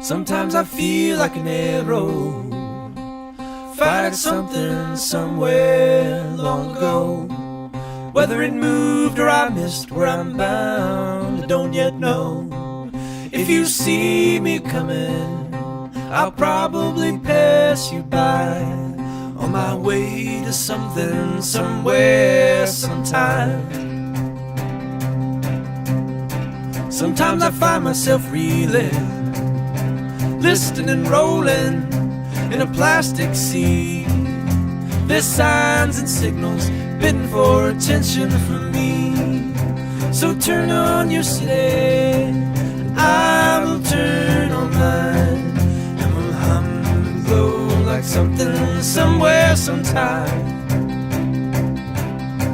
Sometimes I feel like an arrow fired something somewhere long ago. Whether it moved or I missed where I'm bound, I don't yet know. If you see me coming, I'll probably pass you by, on my way to something somewhere sometime. Sometimes I find myself reeling, listing and rolling in a plastic sea. There's signs and signals bidding for attention from me. So turn on your city, and I will turn on mine, and we'll hum and glow like something somewhere sometime.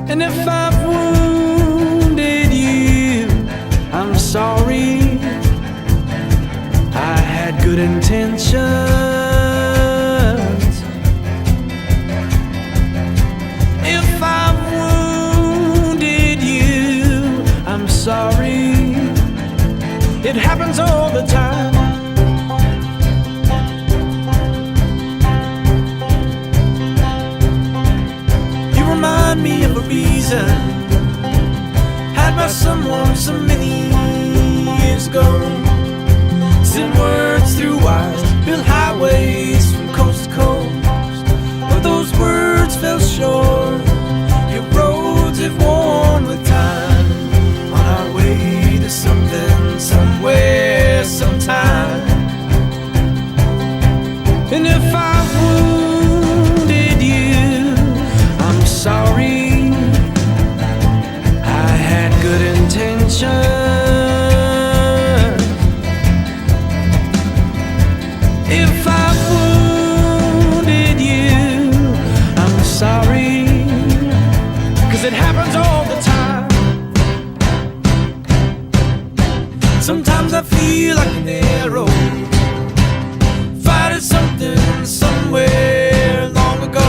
And if I've wounded you, I'm sorry. I had good intentions. If I've wounded you, I'm sorry. It happens all the time. You remind me of a reason had by someone so many years ago. Send words through wires, build highways from coast to coast. But those words fell short. Your roads have worn with time, on our way to something somewhere sometime. And if I've wounded you, I'm sorry. I had good intentions. If I've wounded you, I'm sorry, 'cause it happens all the time. Sometimes I feel like an arrow fired at something somewhere long ago.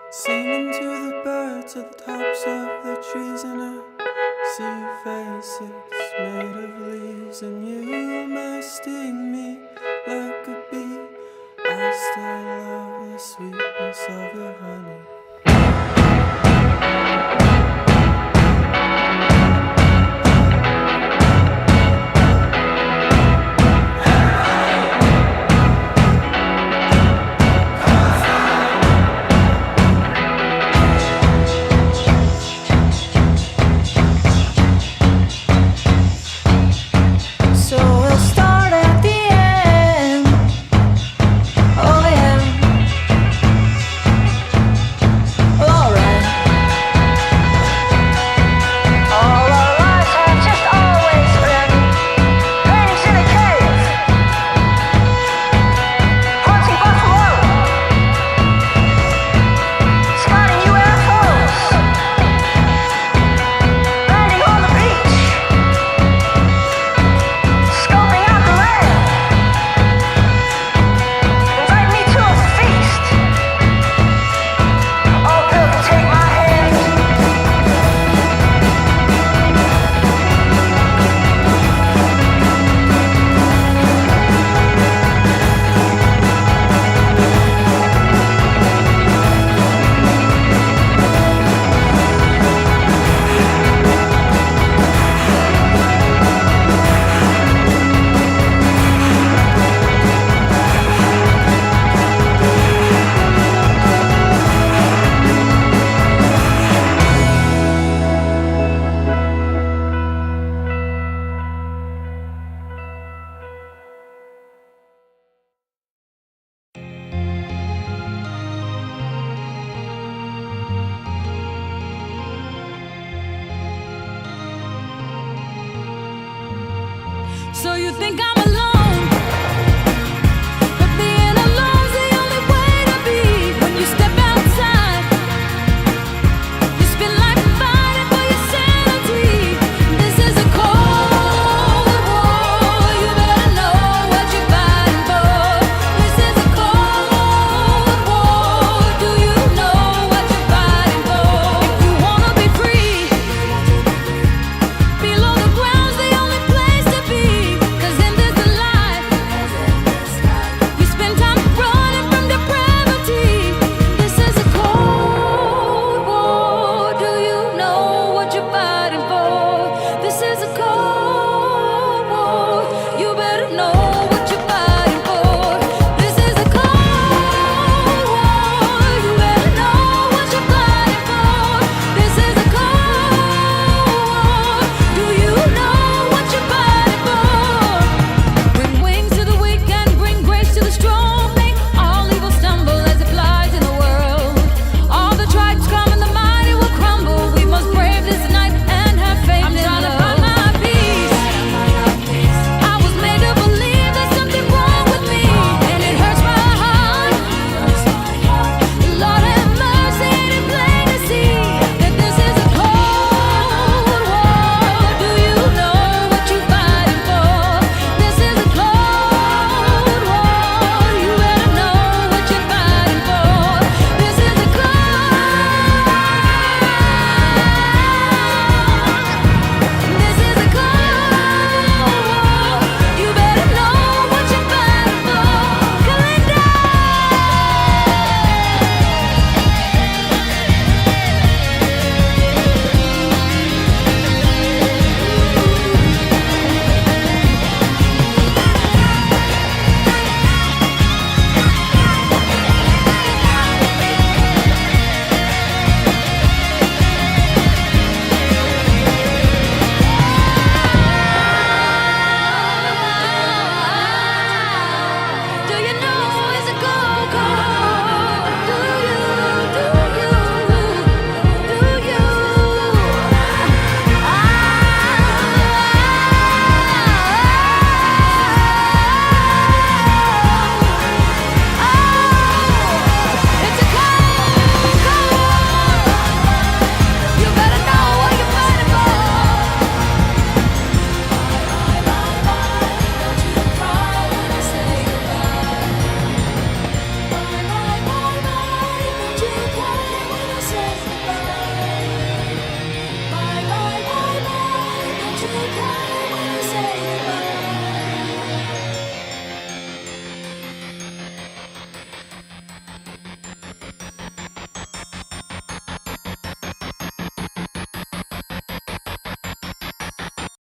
Singing to the birds at the tops of the trees, and I see your faces made of leaves, and you may sting me like a bee. I still love the sweetness of your honey. you think I'm alone?